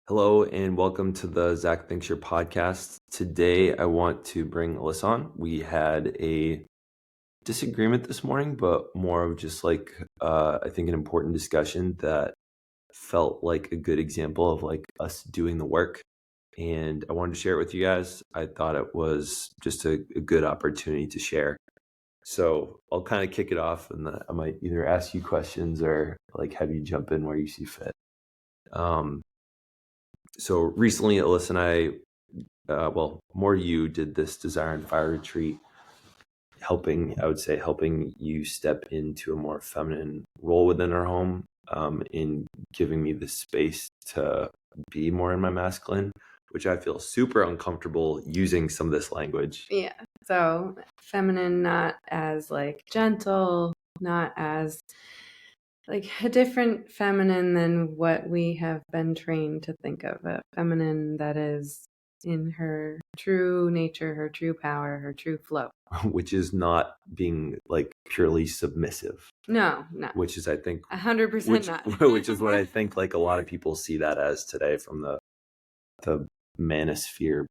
Hello and welcome to the Zach Thinks Your podcast. Today I want to bring Alyssa on. We had a disagreement this morning, but more of just I think an important discussion that felt like a good example of like us doing the work. And I wanted to share it with you guys. I thought it was just a good opportunity to share. So I'll kind of kick it off and I might either ask you questions or like have you jump in where you see fit. So recently, Alyssa and I, more you did this Desire and Fire retreat, helping you step into a more feminine role within our home, in giving me the space to be more in my masculine, which I feel super uncomfortable using some of this language. Yeah. So feminine, not as like gentle, not as like a different feminine than what we have been trained to think of. A feminine that is in her true nature, her true power, her true flow. Which is not being like purely submissive. No. Which is, I think, 100% not. which is what I think like a lot of people see that as today from the manosphere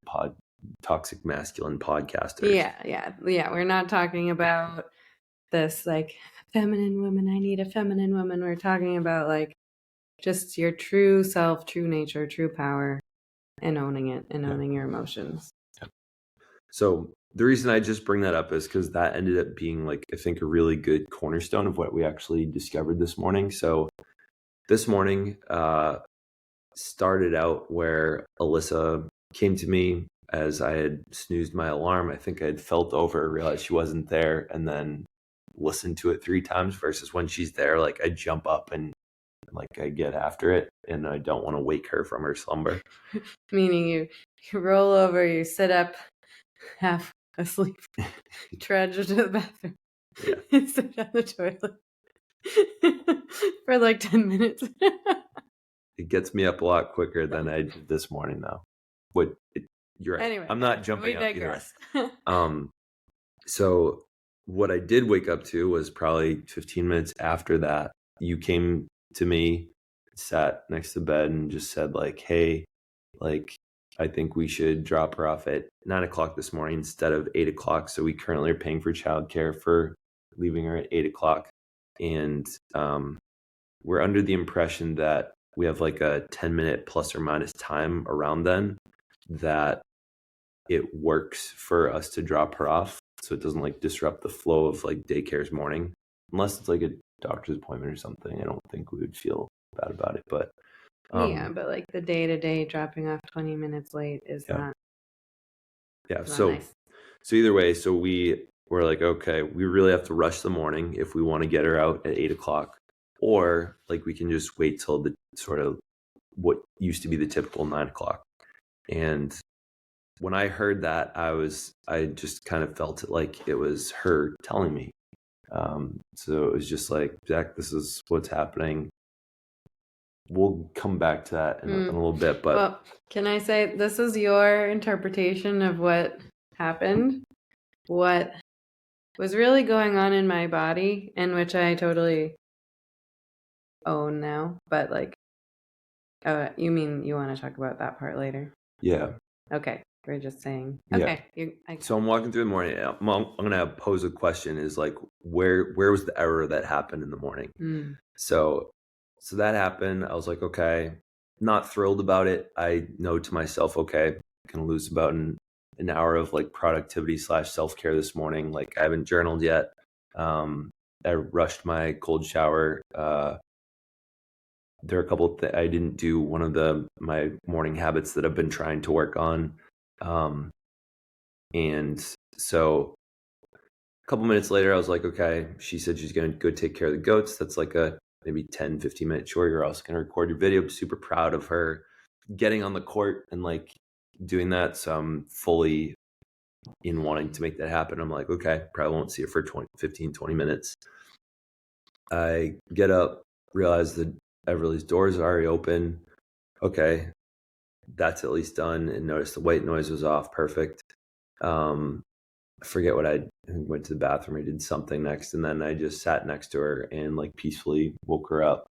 toxic masculine podcasters. Yeah. We're not talking about this like feminine woman. I need a feminine woman. We're talking about like just your true self, true nature, true power, and owning it and owning your emotions. Yeah. So the reason I just bring that up is because that ended up being like, I think, a really good cornerstone of what we actually discovered this morning. So this morning started out where Alyssa came to me as I had snoozed my alarm. I think I had felt over, realized she wasn't there, and then listened to it 3 times versus when she's there, like I jump up and like I get after it and I don't want to wake her from her slumber. Meaning you roll over, you sit up half asleep, trudge to the bathroom, and sit on the toilet for like 10 minutes. It gets me up a lot quicker than I did this morning though. You're right. Anyway, I'm not jumping up either way. So what I did wake up to was probably 15 minutes after that. You came to me, sat next to the bed and just said like, hey, like, I think we should drop her off at 9:00 this morning instead of 8:00. So we currently are paying for childcare for leaving her at 8:00. And we're under the impression that we have like a 10-minute plus or minus time around then that it works for us to drop her off. So it doesn't like disrupt the flow of like daycare's morning, unless it's like a doctor's appointment or something. I don't think we would feel bad about it, but but like the day-to-day dropping off 20 minutes late is not. Yeah. So either way, so we were like, okay, we really have to rush the morning if we want to get her out at 8:00, or like we can just wait till the sort of what used to be the typical 9:00. And when I heard that, I just kind of felt it like it was her telling me. So it was just like, Zach, this is what's happening. We'll come back to that in a little bit. But well, can I say this is your interpretation of what happened? What was really going on in my body, and which I totally own now. But like, you mean you want to talk about that part later? Yeah. Okay. We're just saying. Okay. Yeah. So I'm walking through the morning. I'm gonna pose a question: is like, where was the error that happened in the morning? So that happened. I was like, okay, not thrilled about it. I know to myself, okay, I'm gonna lose about an hour of like productivity / self-care this morning. Like I haven't journaled yet. I rushed my cold shower. There are a couple I didn't do one of my morning habits that I've been trying to work on. And so a couple minutes later, I was like, okay, she said she's going to go take care of the goats. That's like a maybe 10, 15 minute chore. You're also going to record your video. I'm super proud of her getting on the court and like doing that. So I'm fully in wanting to make that happen. I'm like, okay, probably won't see her for 15, 20 minutes. I get up, realize that Everly's doors are already open. Okay, that's at least done, and notice the white noise was off. Perfect. I forget what I went to the bathroom. I did something next, and then I just sat next to her and like peacefully woke her up.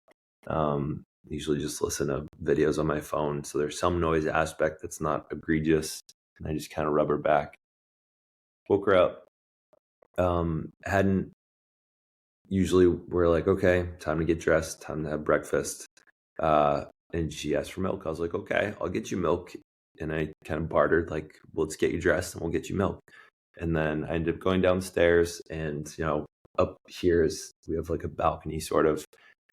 usually just listen to videos on my phone. So there's some noise aspect that's not egregious. And I just kind of rub her back. Woke her up. Hadn't usually we're like, okay, time to get dressed, time to have breakfast. And she asked for milk. I was like, okay, I'll get you milk. And I kind of bartered, like, well, let's get you dressed and we'll get you milk. And then I ended up going downstairs, and up here is we have like a balcony sort of,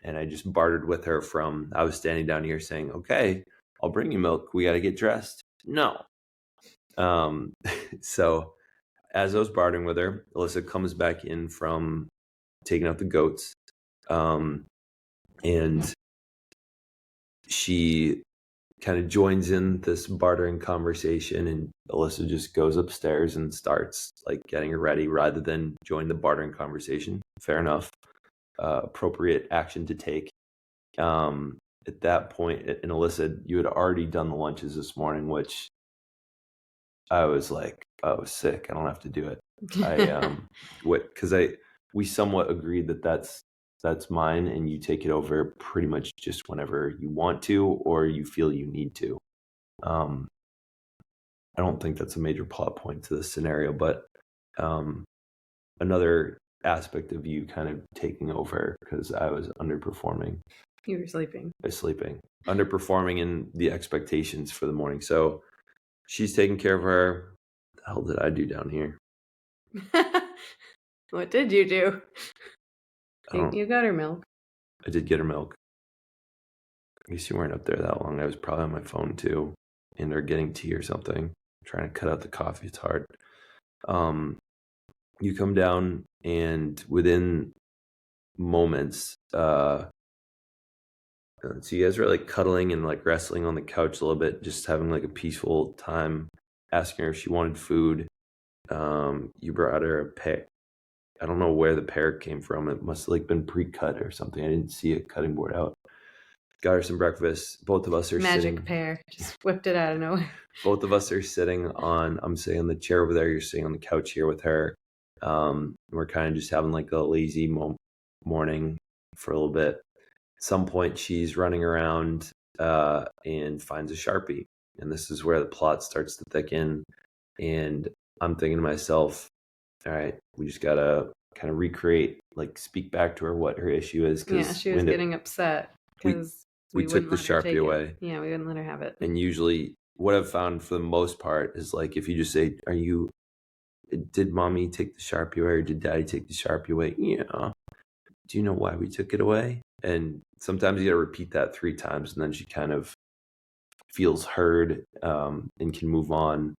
and I just bartered with her from I was standing down here saying, okay, I'll bring you milk. We got to get dressed. No. So as I was bartering with her, Alyssa comes back in from taking out the goats. And she kind of joins in this bartering conversation, and Alyssa just goes upstairs and starts like getting her ready rather than join the bartering conversation. Fair enough. Appropriate action to take. At that point, and Alyssa, you had already done the lunches this morning, which I was like, I was sick. I don't have to do it. We somewhat agreed that that's mine, and you take it over pretty much just whenever you want to or you feel you need to. I don't think that's a major plot point to this scenario, but another aspect of you kind of taking over because I was underperforming. You were sleeping. I was sleeping. Underperforming in the expectations for the morning. So she's taking care of her. What the hell did I do down here? What did you do? You got her milk. I did get her milk. I guess you weren't up there that long. I was probably on my phone too, and or getting tea or something. I'm trying to cut out the coffee. It's hard. You come down, and within moments, so you guys were like cuddling and like wrestling on the couch a little bit, just having like a peaceful time, asking her if she wanted food. You brought her a pear. I don't know where the pear came from. It must have like been pre-cut or something. I didn't see a cutting board out. Got her some breakfast. Both of us are sitting. Magic pear. Just whipped it out of nowhere. Both of us are sitting on. I'm sitting on the chair over there. You're sitting on the couch here with her. We're kind of just having like a lazy morning for a little bit. At some point, she's running around and finds a Sharpie, and this is where the plot starts to thicken. And I'm thinking to myself, all right, we just gotta kind of recreate, like speak back to her what her issue is. Yeah, she was getting upset because we took the Sharpie away. Yeah, we wouldn't let her have it. And usually what I've found for the most part is like if you just say, did mommy take the Sharpie away or did daddy take the Sharpie away? Yeah. Do you know why we took it away? And sometimes you gotta repeat that 3 times, and then she kind of feels heard and can move on.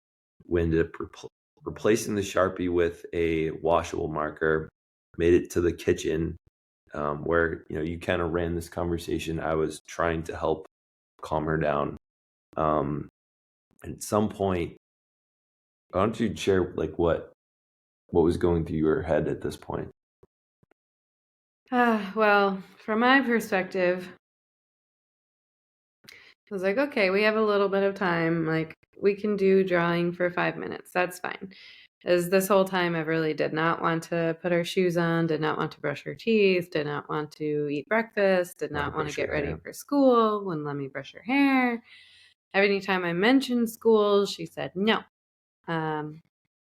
We ended up replacing the Sharpie with a washable marker, made it to the kitchen where you kind of ran this conversation. I was trying to help calm her down. And at some point, why don't you share like what was going through your head at this point? Well, from my perspective, I was like, okay, we have a little bit of time. Like, we can do drawing for 5 minutes. That's fine. As this whole time, I really did not want to put her shoes on, did not want to brush her teeth, did not want to eat breakfast, did not want to get ready for school, wouldn't let me brush her hair. Every time I mentioned school, she said no.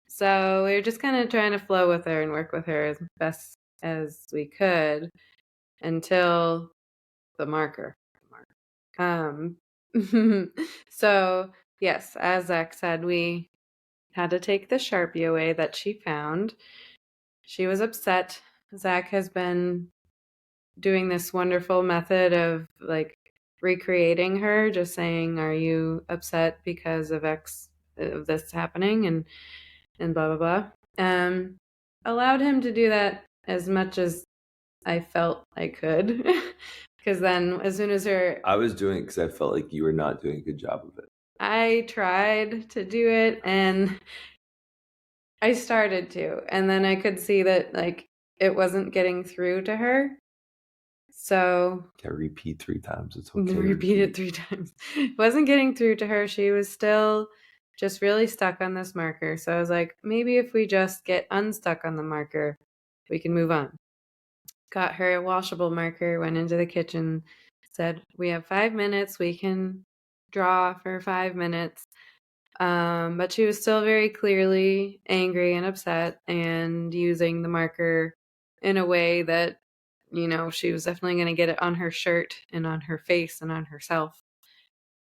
So we were just kind of trying to flow with her and work with her as best as we could until the marker. So yes, as Zach said, we had to take the Sharpie away that she found. She was upset. Zach has been doing this wonderful method of like recreating her, just saying, "Are you upset because of X of this happening?" and blah blah blah. Allowed him to do that as much as I felt I could. Because then as soon as I was doing it because I felt like you were not doing a good job of it. I tried to do it and I started to, and then I could see that like it wasn't getting through to her. So can repeat 3 times. It's okay. Repeat it 3 times. It wasn't getting through to her. She was still just really stuck on this marker. So I was like, maybe if we just get unstuck on the marker, we can move on. Got her a washable marker, went into the kitchen, said, we have 5 minutes. We can draw for 5 minutes. But she was still very clearly angry and upset and using the marker in a way that, she was definitely going to get it on her shirt and on her face and on herself.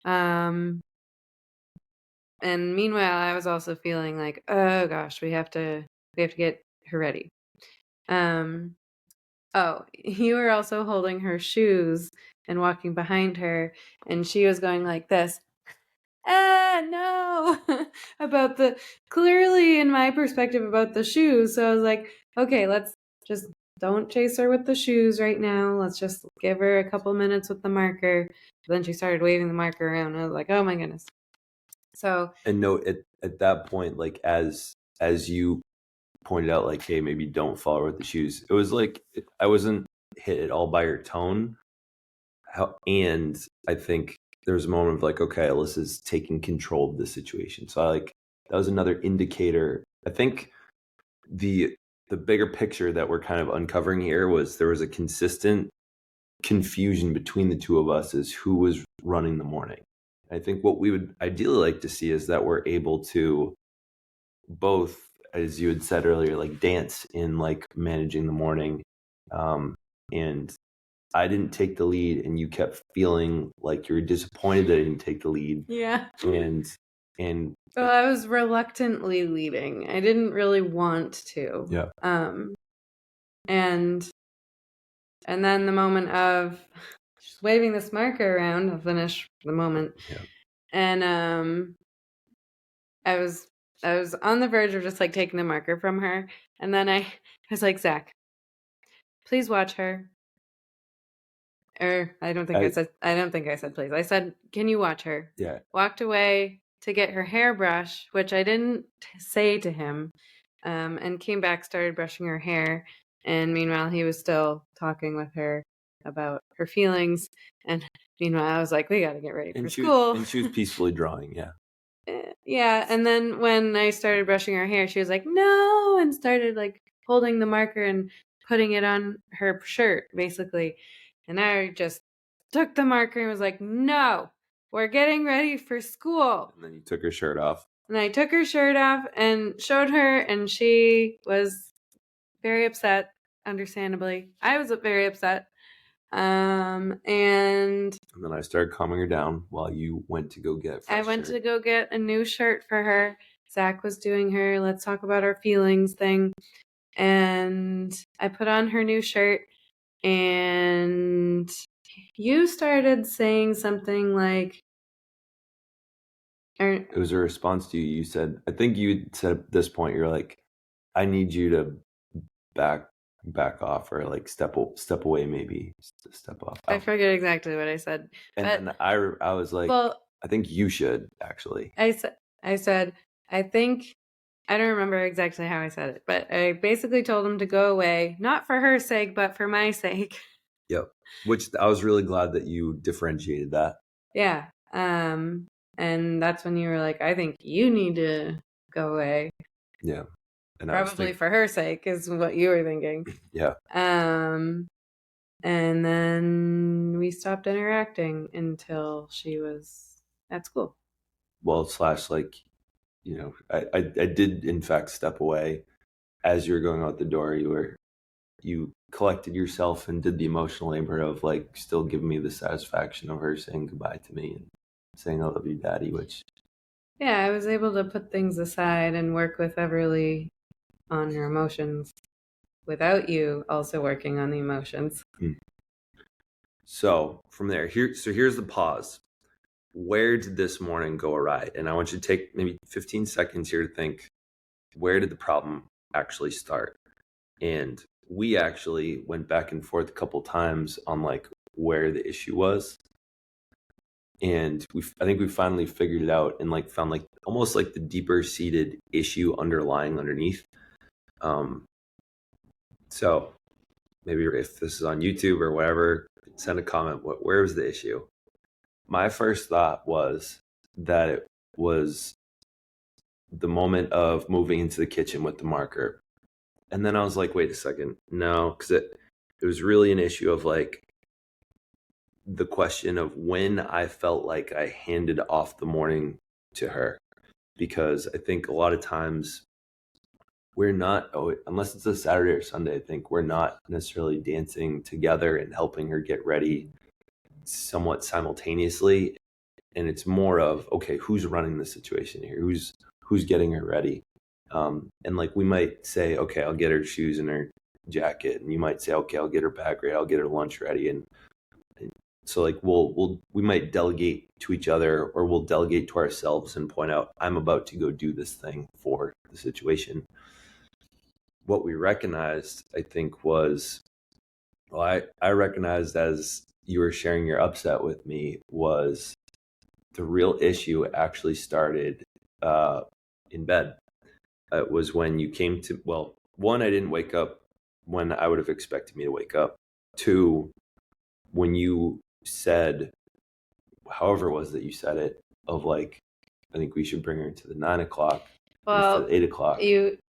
And meanwhile, I was also feeling like, oh gosh, we have to get her ready. Oh, you were also holding her shoes and walking behind her, and she was going like this. No, about clearly in my perspective about the shoes. So I was like, okay, let's just don't chase her with the shoes right now. Let's just give her a couple minutes with the marker. But then she started waving the marker around. I was like, oh my goodness. So, and no, at that point, like as you pointed out, like, hey, maybe don't follow her with the shoes. It was like I wasn't hit at all by her tone. And I think there was a moment of like, okay, Alyssa's taking control of the situation. So that was another indicator. I think the bigger picture that we're kind of uncovering here was there was a consistent confusion between the two of us as who was running the morning. I think what we would ideally like to see is that we're able to both, as you had said earlier, like dance in like managing the morning. And I didn't take the lead, and you kept feeling like you were disappointed that I didn't take the lead. yeah. And well, I was reluctantly leading. I didn't really want to. Yeah. And then the moment of just waving this marker around, I'll finish the moment. Yeah. And I was on the verge of just like taking the marker from her, and then I was like, Zach, please watch her. Or I don't think I said please. I said, can you watch her? Yeah. Walked away to get her hairbrush, which I didn't say to him, and came back, started brushing her hair. And meanwhile, he was still talking with her about her feelings. And meanwhile, I was like, we got to get ready for school. And she was peacefully drawing, yeah. Yeah, and then when I started brushing her hair, she was like, no, and started like holding the marker and putting it on her shirt, basically. And I just took the marker and was like, no, we're getting ready for school. And then you took her shirt off. And I took her shirt off and showed her, and she was very upset, understandably. I was very upset. And then I started calming her down while you went to go get I went to go get a new shirt for her. Zach was doing her let's talk about our feelings thing. And I put on her new shirt, and you started saying something like, it was a response to you. You said, I think you said at this point, you're like, I need you to back off, or like step away, maybe step off. I forget exactly what I said. And then I was like, well, I think you should actually. I said, I think, I don't remember exactly how I said it, but I basically told him to go away, not for her sake, but for my sake. Yep. Which I was really glad that you differentiated that. Yeah. And that's when you were like, I think you need to go away. Yeah. And probably for her sake is what you were thinking. Yeah. And then we stopped interacting until she was at school. Well, like, I did in fact step away as you were going out the door. You collected yourself and did the emotional labor of like still giving me the satisfaction of her saying goodbye to me and saying I love you, Daddy, which. Yeah, I was able to put things aside and work with Everly on her emotions without you also working on the emotions. So from there, here's the pause. Where did this morning go awry? And I want you to take maybe 15 seconds here to think, where did the problem actually start? And we actually went back and forth a couple times on like where the issue was. And I think we finally figured it out and like found like almost like the deeper seated issue underneath. So maybe if this is on YouTube or whatever, send a comment. Where was the issue? My first thought was that it was the moment of moving into the kitchen with the marker. And then I was like, wait a second. No, because it was really an issue of like the question of when I felt like I handed off the morning to her, because I think a lot of times we're not, unless it's a Saturday or Sunday, I think we're not necessarily dancing together and helping her get ready somewhat simultaneously. And it's more of, okay, who's running the situation here? Who's getting her ready? And like we might say, okay, I'll get her shoes and her jacket, and you might say, okay, I'll get her bag ready, I'll get her lunch ready, and so like we might delegate to each other, or we'll delegate to ourselves and point out, I'm about to go do this thing for the situation. What we recognized, I think, was, well, I recognized as you were sharing your upset with me, was the real issue actually started in bed. It was when you came to, well, one, I didn't wake up when I would have expected me to wake up. Two, when you said, however it was that you said it, of like, I think we should bring her to the 9 o'clock instead of 8 o'clock.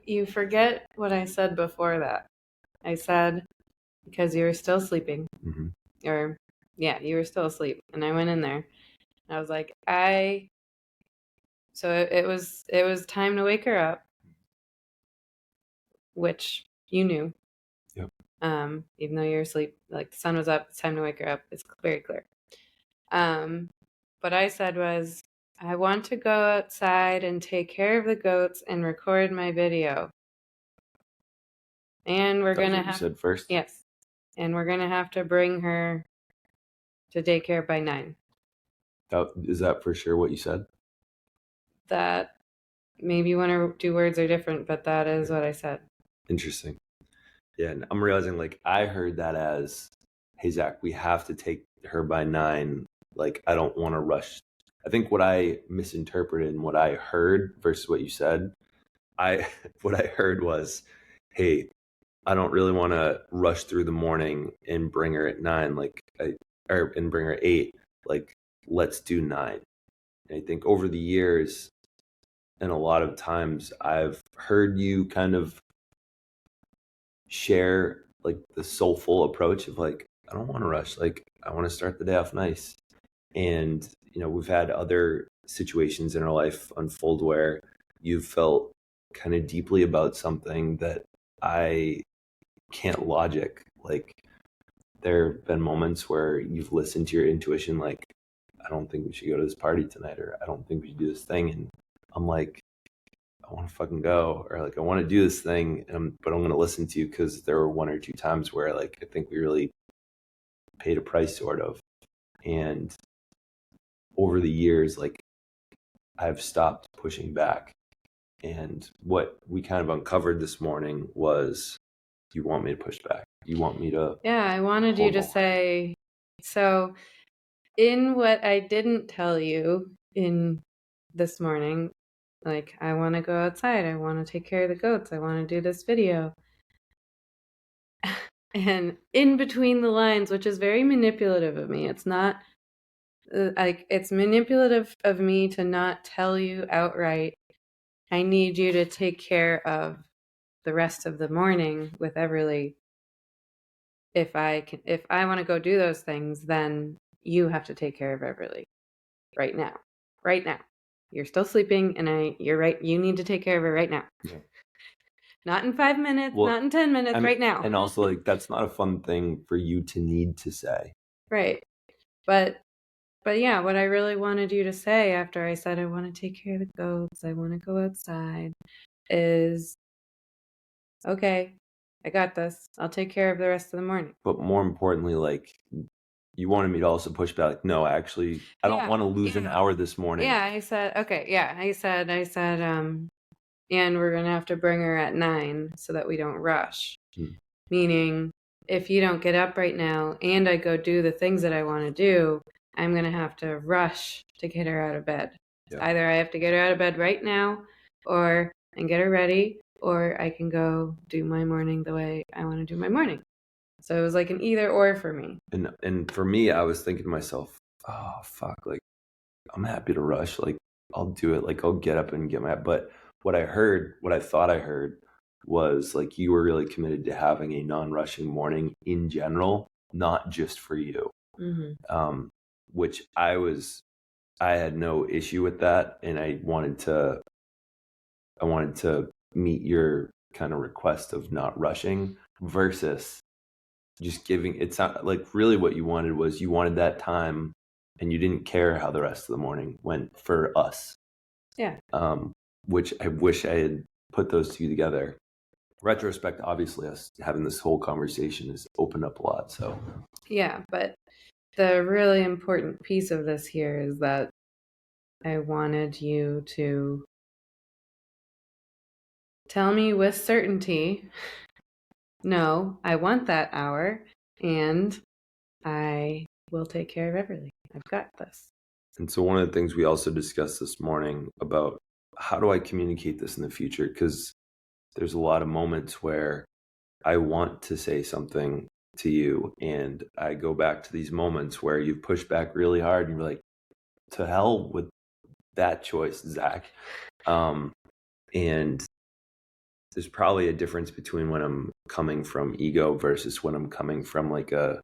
You forget what I said before that. I said, because you were still sleeping. Mm-hmm. Or, yeah, you were still asleep. And I went in there. And I was like, so it was time to wake her up, which you knew. Yep. Even though you were asleep, like the sun was up, it's time to wake her up. It's very clear. What I said was, I want to go outside and take care of the goats and record my video. And we're going to have... You said first? Yes. And we're going to have to bring her to daycare by 9. Is that for sure what you said? That maybe one or two words are different, but that is what I said. Interesting. Yeah, and I'm realizing, like, I heard that as, hey, Zach, we have to take her by 9. Like, I don't want to rush. I think what I misinterpreted and what I heard versus what you said, what I heard was, hey, I don't really want to rush through the morning and bring her at 9, and bring her at 8. Like, let's do 9. And I think over the years, and a lot of times, I've heard you kind of share like the soulful approach of like, I don't want to rush. Like, I want to start the day off nice. And, we've had other situations in our life unfold where you've felt kind of deeply about something that I can't logic. Like, there have been moments where you've listened to your intuition, like, I don't think we should go to this party tonight, or I don't think we should do this thing. And I'm like, I want to fucking go, or like, I want to do this thing, but I'm going to listen to you, because there were one or two times where like, I think we really paid a price, sort of. And over the years, like, I've stopped pushing back. And what we kind of uncovered this morning was, you want me to push back. You want me to... Yeah, I wanted you to say, so in what I didn't tell you in this morning, like, I want to go outside, I want to take care of the goats, I want to do this video. And in between the lines, which is very manipulative of me, it's not like, it's manipulative of me to not tell you outright, I need you to take care of the rest of the morning with Everly. If I want to go do those things, then you have to take care of Everly right now. Right now. You're still sleeping, and you're right. You need to take care of her right now. Yeah. Not in 5 minutes, not in 10 minutes, right now. And also, like, that's not a fun thing for you to need to say. Right. But yeah, what I really wanted you to say after I said I want to take care of the goats, I want to go outside, is, okay, I got this. I'll take care of the rest of the morning. But more importantly, like, you wanted me to also push back. Like, no, actually, I don't want to lose an hour this morning. Yeah, I said, okay, yeah. I said, and we're going to have to bring her at 9 so that we don't rush. Meaning, if you don't get up right now and I go do the things that I want to do, I'm going to have to rush to get her out of bed. Yeah. Either I have to get her out of bed right now, and get her ready, or I can go do my morning the way I want to do my morning. So it was like an either or for me. And for me, I was thinking to myself, oh, fuck, like, I'm happy to rush. Like, I'll do it. Like, I'll get up and get but what I thought I heard was, like, you were really committed to having a non-rushing morning in general, not just for you. which I had no issue with that, and I wanted to meet your kind of request of not rushing versus just giving. It's not like really what you wanted that time, and you didn't care how the rest of the morning went for us. Yeah. Which I wish I had put those two together. Retrospect, obviously, us having this whole conversation has opened up a lot. So yeah, but the really important piece of this here is that I wanted you to tell me with certainty, no, I want that hour, and I will take care of everything. I've got this. And so one of the things we also discussed this morning about how do I communicate this in the future? Because there's a lot of moments where I want to say something to you, and I go back to these moments where you've pushed back really hard and you're like, to hell with that choice, Zach. And there's probably a difference between when I'm coming from ego versus when I'm coming from like I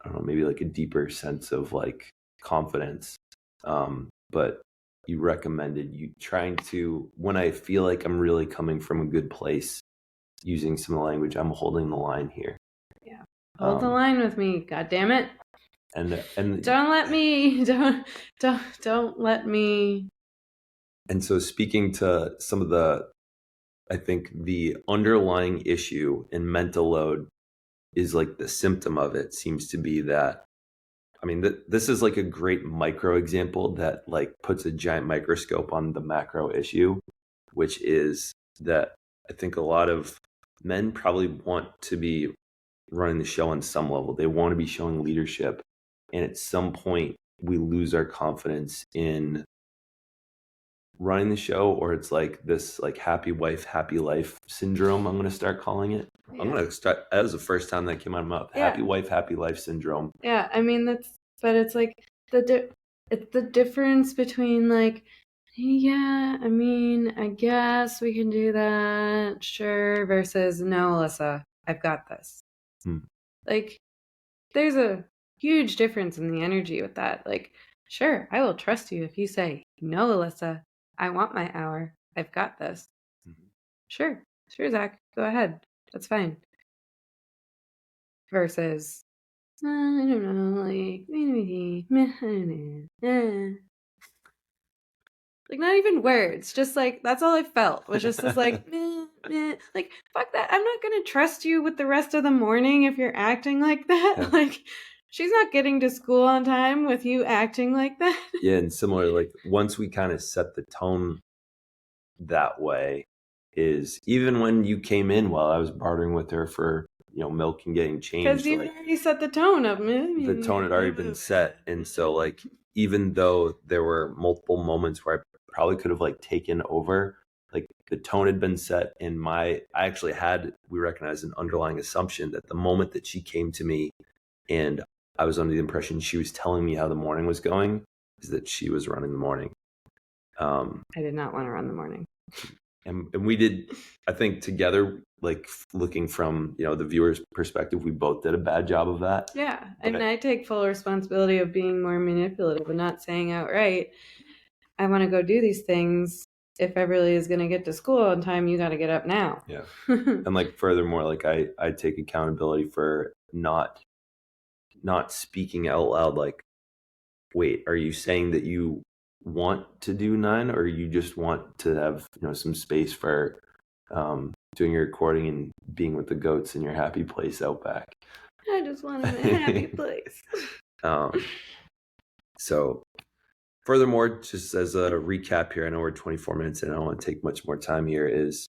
don't know, maybe like a deeper sense of like confidence. But you recommended you trying to, when I feel like I'm really coming from a good place, using some of the language, I'm holding the line here. Yeah. Hold the line with me, God damn it. And don't let me don't let me. And so speaking to some of I think the underlying issue in mental load is like the symptom of it seems to be that, I mean, this is like a great micro example that like puts a giant microscope on the macro issue, which is that I think a lot of men probably want to be running the show on some level. They want to be showing leadership. And at some point we lose our confidence in running the show, or it's like this like happy wife, happy life syndrome, I'm going to start calling it. Yeah. I'm going to start, that was the first time that came out of my mouth. Yeah. Happy wife, happy life syndrome. Yeah, I mean, but it's like it's the difference between like, yeah, I mean, I guess we can do that, sure, versus no, Alyssa, I've got this. Like, there's a huge difference in the energy with that. Like, sure, I will trust you if you say, no, Alyssa, I want my hour. I've got this. Sure, Zach, go ahead. That's fine. Versus, I don't know, like, like not even words, just like, that's all I felt, was just this like, like, fuck that. I'm not going to trust you with the rest of the morning if you're acting like that. Yeah. Like, she's not getting to school on time with you acting like that. Yeah, and similar, like once we kind of set the tone that way, is even when you came in while I was bartering with her for, milk and getting changed. Because you already set the tone up, man. The tone had already been set. And so like, even though there were multiple moments where I probably could have like taken over, like the tone had been set, and we recognized an underlying assumption that the moment that she came to me and I was under the impression she was telling me how the morning was going, is that she was running the morning. I did not want to run the morning. And we did, I think together, like looking from, the viewer's perspective, we both did a bad job of that. Yeah. And I take full responsibility of being more manipulative and not saying outright, I want to go do these things. If Everly is going to get to school on time, you got to get up now. Yeah. And like furthermore, like I take accountability for not speaking out loud. Like, wait, are you saying that you want to do 9, or you just want to have some space for doing your recording and being with the goats in your happy place out back? I just want a happy place. So furthermore, just as a recap here, I know we're 24 minutes and I don't want to take much more time here, is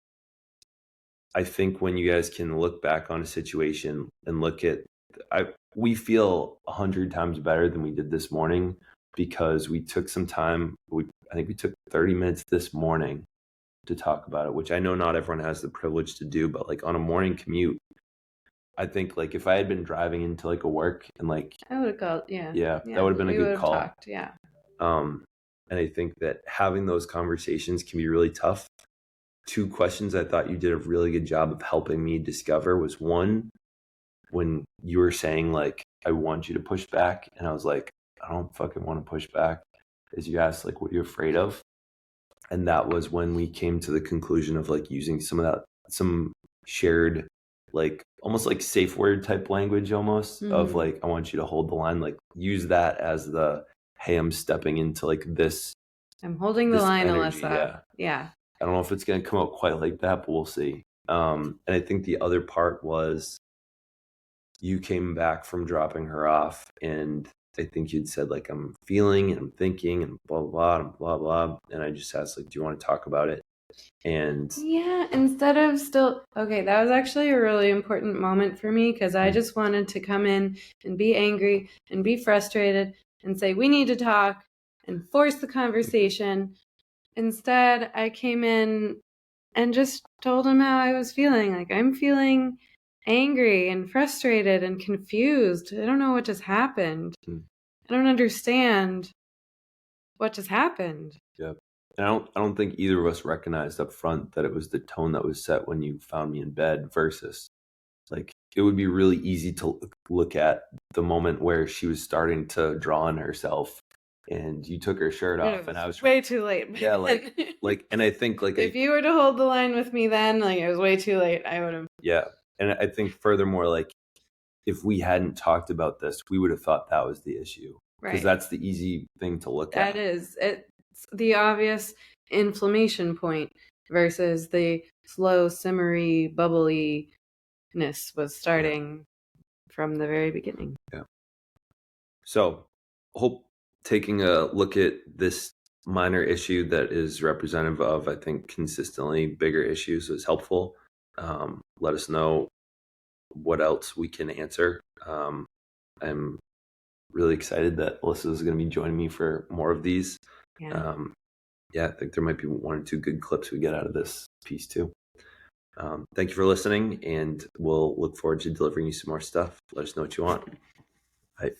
I think when you guys can look back on a situation and look at, we feel 100 times better than we did this morning, because we took some time. I think we took 30 minutes this morning to talk about it, which I know not everyone has the privilege to do, but like on a morning commute, I think like if I had been driving into like a work and like, I would have called, yeah, that would have been a good call. Talked, yeah. And I think that having those conversations can be really tough. 2 questions I thought you did a really good job of helping me discover was, one, when you were saying like, I want you to push back. And I was like, I don't fucking want to push back. As you asked, like, what are you afraid of? And that was when we came to the conclusion of like using some shared, like almost like safe word type language almost of like, I want you to hold the line, like use that as the, hey, I'm stepping into like this. I'm holding the line, energy. Alyssa. Yeah. I don't know if it's going to come out quite like that, but we'll see. And I think the other part was you came back from dropping her off, and I think you'd said like, I'm feeling and I'm thinking and blah, blah, blah, and blah, blah. And I just asked like, do you want to talk about it? And yeah, instead of okay, that was actually a really important moment for me because I just wanted to come in and be angry and be frustrated and say, we need to talk and force the conversation. Instead, I came in and just told him how I was feeling. Like, I'm feeling angry and frustrated and confused. I don't know what just happened. I don't understand what just happened. Yep. And I don't think either of us recognized up front that it was the tone that was set when you found me in bed versus like it would be really easy to look at the moment where she was starting to draw on herself and you took her shirt off and I was way too late. Yeah, like and I think like if you were to hold the line with me then, like it was way too late, I would have. Yeah. And I think furthermore, like if we hadn't talked about this, we would have thought that was the issue. Because that's the easy thing to look at. That is. It's the obvious inflammation point versus the slow, simmery, bubbliness was starting from the very beginning. Yeah. So, hope taking a look at this minor issue that is representative of, I think, consistently bigger issues was helpful. Let us know what else we can answer. I'm really excited that Alyssa is going to be joining me for more of these. Yeah, I think there might be one or two good clips we get out of this piece too. Thank you for listening, and we'll look forward to delivering you some more stuff. Let us know what you want. Bye.